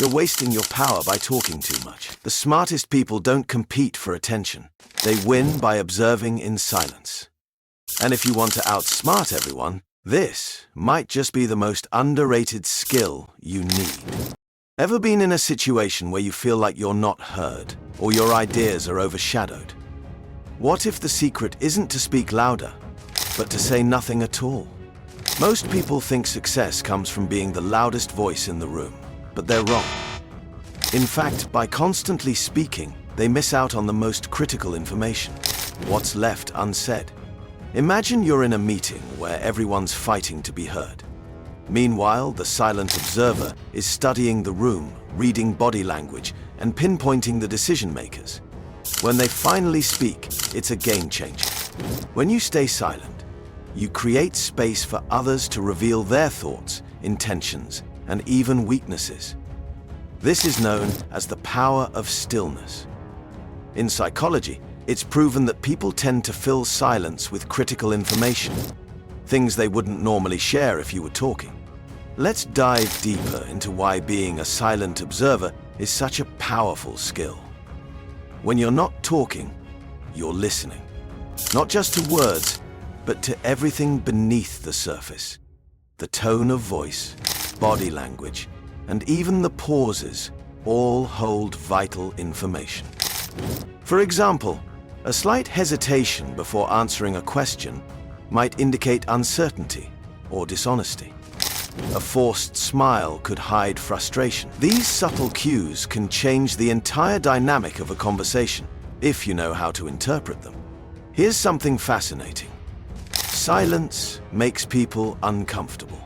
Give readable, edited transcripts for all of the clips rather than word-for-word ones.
You're wasting your power by talking too much. The smartest people don't compete for attention. They win by observing in silence. And if you want to outsmart everyone, this might just be the most underrated skill you need. Ever been in a situation where you feel like you're not heard, or your ideas are overshadowed? What if the secret isn't to speak louder, but to say nothing at all? Most people think success comes from being the loudest voice in the room, but they're wrong. In fact, by constantly speaking, they miss out on the most critical information, what's left unsaid. Imagine you're in a meeting where everyone's fighting to be heard. Meanwhile, the silent observer is studying the room, reading body language, and pinpointing the decision makers. When they finally speak, it's a game changer. When you stay silent, you create space for others to reveal their thoughts, intentions, and even weaknesses. This is known as the power of stillness. In psychology, it's proven that people tend to fill silence with critical information, things they wouldn't normally share if you were talking. Let's dive deeper into why being a silent observer is such a powerful skill. When you're not talking, you're listening. Not just to words, but to everything beneath the surface. The tone of voice, body language, and even the pauses all hold vital information. For example, a slight hesitation before answering a question might indicate uncertainty or dishonesty. A forced smile could hide frustration. These subtle cues can change the entire dynamic of a conversation, if you know how to interpret them. Here's something fascinating. Silence makes people uncomfortable.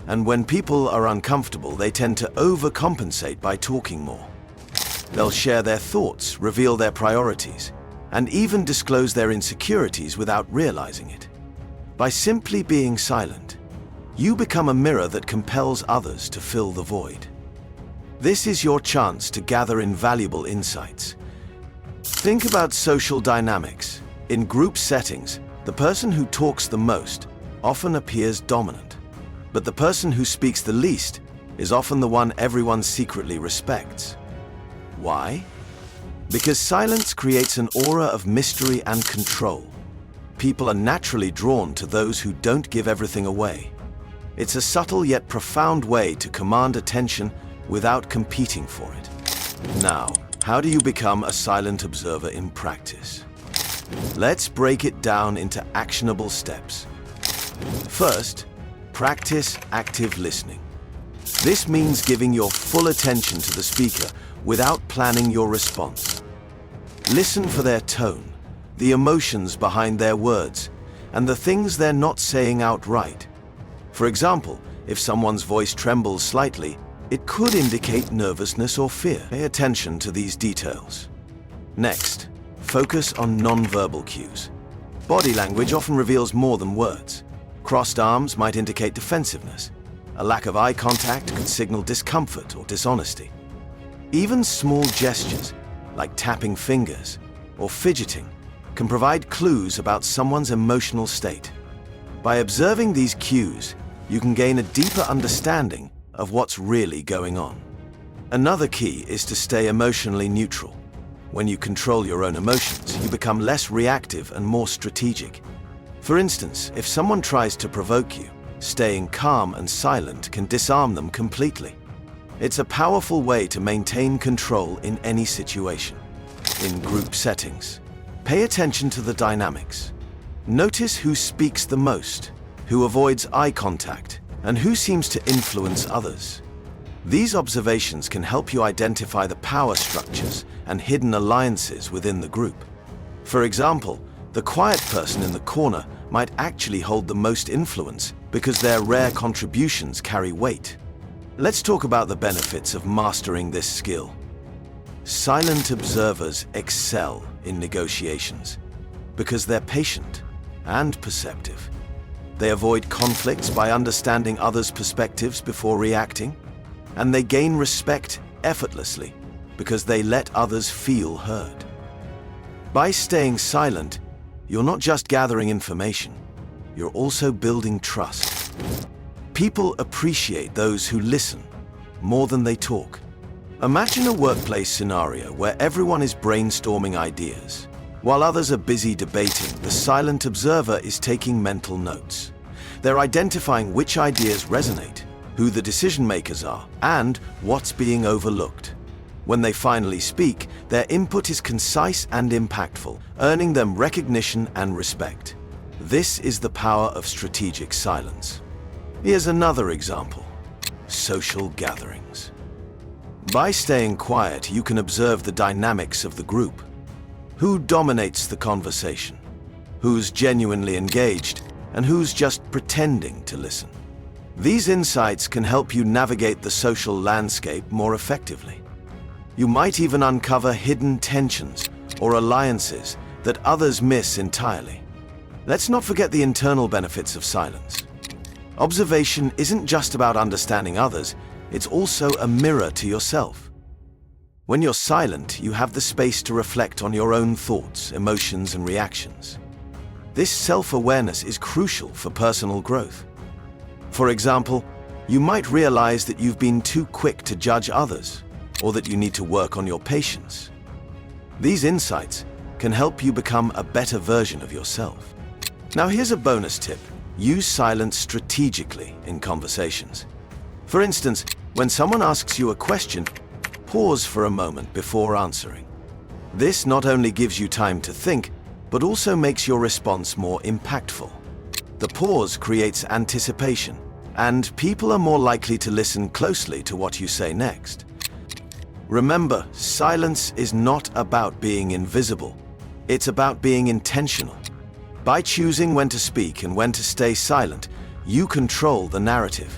And when people are uncomfortable, they tend to overcompensate by talking more. They'll share their thoughts, reveal their priorities, and even disclose their insecurities without realizing it. By simply being silent, you become a mirror that compels others to fill the void. This is your chance to gather invaluable insights. Think about social dynamics. In group settings, the person who talks the most often appears dominant. But the person who speaks the least is often the one everyone secretly respects. Why? Because silence creates an aura of mystery and control. People are naturally drawn to those who don't give everything away. It's a subtle yet profound way to command attention without competing for it. Now, how do you become a silent observer in practice? Let's break it down into actionable steps. First, practice active listening. This means giving your full attention to the speaker without planning your response. Listen for their tone, the emotions behind their words, and the things they're not saying outright. For example, if someone's voice trembles slightly, it could indicate nervousness or fear. Pay attention to these details. Next, focus on nonverbal cues. Body language often reveals more than words. Crossed arms might indicate defensiveness. A lack of eye contact could signal discomfort or dishonesty. Even small gestures, like tapping fingers or fidgeting, can provide clues about someone's emotional state. By observing these cues, you can gain a deeper understanding of what's really going on. Another key is to stay emotionally neutral. When you control your own emotions, you become less reactive and more strategic. For instance, if someone tries to provoke you, staying calm and silent can disarm them completely. It's a powerful way to maintain control in any situation. In group settings, pay attention to the dynamics. Notice who speaks the most, who avoids eye contact, and who seems to influence others. These observations can help you identify the power structures and hidden alliances within the group. For example, the quiet person in the corner might actually hold the most influence because their rare contributions carry weight. Let's talk about the benefits of mastering this skill. Silent observers excel in negotiations because they're patient and perceptive. They avoid conflicts by understanding others' perspectives before reacting, and they gain respect effortlessly because they let others feel heard. By staying silent, you're not just gathering information, you're also building trust. People appreciate those who listen more than they talk, Imagine a workplace scenario where everyone is brainstorming ideas. While others are busy debating, the silent observer is taking mental notes. They're identifying which ideas resonate, who the decision makers are, and what's being overlooked. When they finally speak, their input is concise and impactful, earning them recognition and respect. This is the power of strategic silence. Here's another example: social gatherings. By staying quiet, you can observe the dynamics of the group. Who dominates the conversation? Who's genuinely engaged? And who's just pretending to listen? These insights can help you navigate the social landscape more effectively. You might even uncover hidden tensions or alliances that others miss entirely. Let's not forget the internal benefits of silence. Observation isn't just about understanding others, it's also a mirror to yourself. When you're silent, you have the space to reflect on your own thoughts, emotions, and reactions. This self-awareness is crucial for personal growth. For example, you might realize that you've been too quick to judge others, or that you need to work on your patience. These insights can help you become a better version of yourself. Now here's a bonus tip: use silence strategically in conversations. For instance, when someone asks you a question, pause for a moment before answering. This not only gives you time to think, but also makes your response more impactful. The pause creates anticipation, and people are more likely to listen closely to what you say next. Remember, silence is not about being invisible. It's about being intentional. By choosing when to speak and when to stay silent, you control the narrative.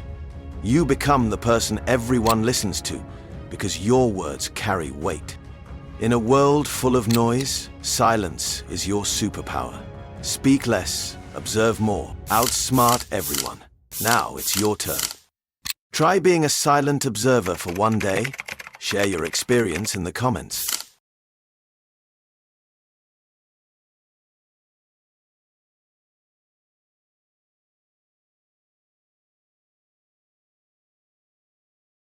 You become the person everyone listens to, because your words carry weight. In a world full of noise, silence is your superpower. Speak less, observe more, outsmart everyone. Now it's your turn. Try being a silent observer for one day. Share your experience in the comments.